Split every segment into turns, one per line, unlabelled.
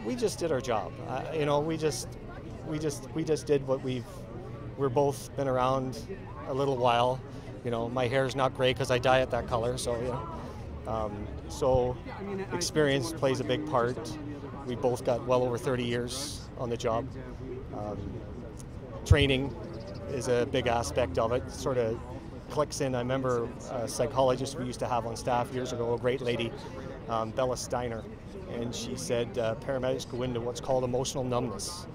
We just did our job. You know, we just did what we're both been around a little while. You know, my hair's not gray because I dye it that color, so you know. So experience plays a big part. We both got well over 30 years on the job. Training is a big aspect of it. Sort of clicks in. I remember a psychologist we used to have on staff years ago, a great lady, Bella Steiner, and she said paramedics go into what's called emotional numbness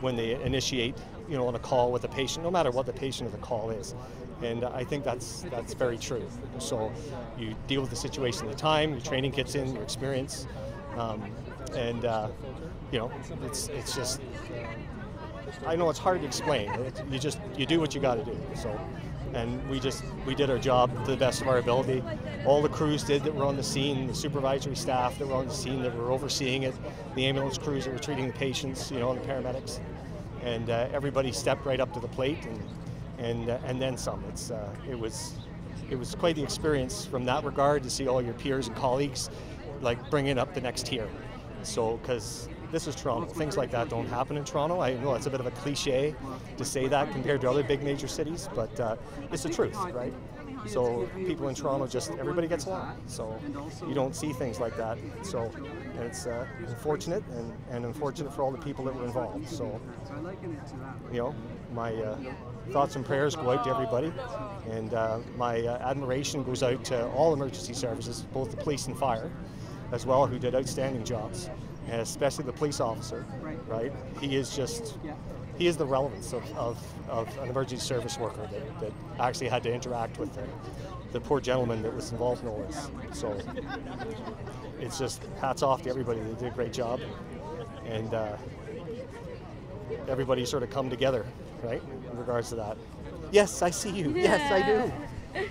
when they initiate, you know, on a call with a patient, no matter what the patient or the call is. And I think that's very true. So you deal with the situation at the time, your training kicks in, your experience, and you know, it's just, I know it's hard to explain. You do what you got to do. So, and we did our job to the best of our ability. All the crews did that were on the scene, the supervisory staff that were on the scene that were overseeing it, the ambulance crews that were treating the patients, you know, and the paramedics, and everybody stepped right up to the plate and then some. It was quite the experience from that regard to see all your peers and colleagues like bringing up the next tier. So, because this is Toronto, things like that don't happen in Toronto. I know it's a bit of a cliche to say that compared to other big major cities, but it's the truth, right? So people in Toronto everybody gets along. So you don't see things like that. So it's unfortunate and unfortunate for all the people that were involved. So, you know, my thoughts and prayers go out to everybody, and my admiration goes out to all emergency services, both the police and fire, as well, who did outstanding jobs, and especially the police officer, right? He is the relevance of an emergency service worker that actually had to interact with the poor gentleman that was involved in all this. So it's just hats off to everybody. They did a great job, and everybody sort of come together, right, in regards to that. Yes, I see you.
Yeah.
Yes, I do.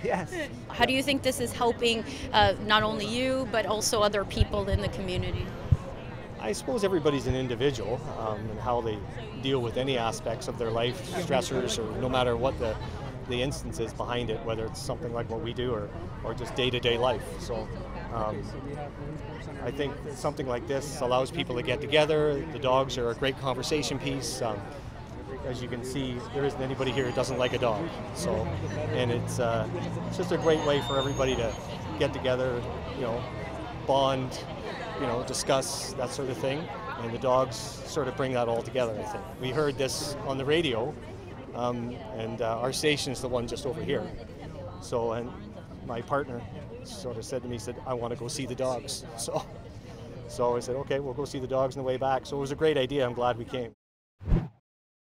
Yes.
How do you think this is helping not only you, but also other people in the community?
I suppose everybody's an individual, and how they deal with any aspects of their life, stressors, or no matter what the instance is behind it, whether it's something like what we do or just day-to-day life. So I think something like this allows people to get together. The dogs are a great conversation piece. As you can see, there isn't anybody here who doesn't like a dog. So, and it's just a great way for everybody to get together, you know, bond, you know, discuss that sort of thing. And the dogs sort of bring that all together, I think. We heard this on the radio, and our station is the one just over here. So, and my partner sort of said to me, I want to go see the dogs. So I said, okay, we'll go see the dogs on the way back. So it was a great idea. I'm glad we came.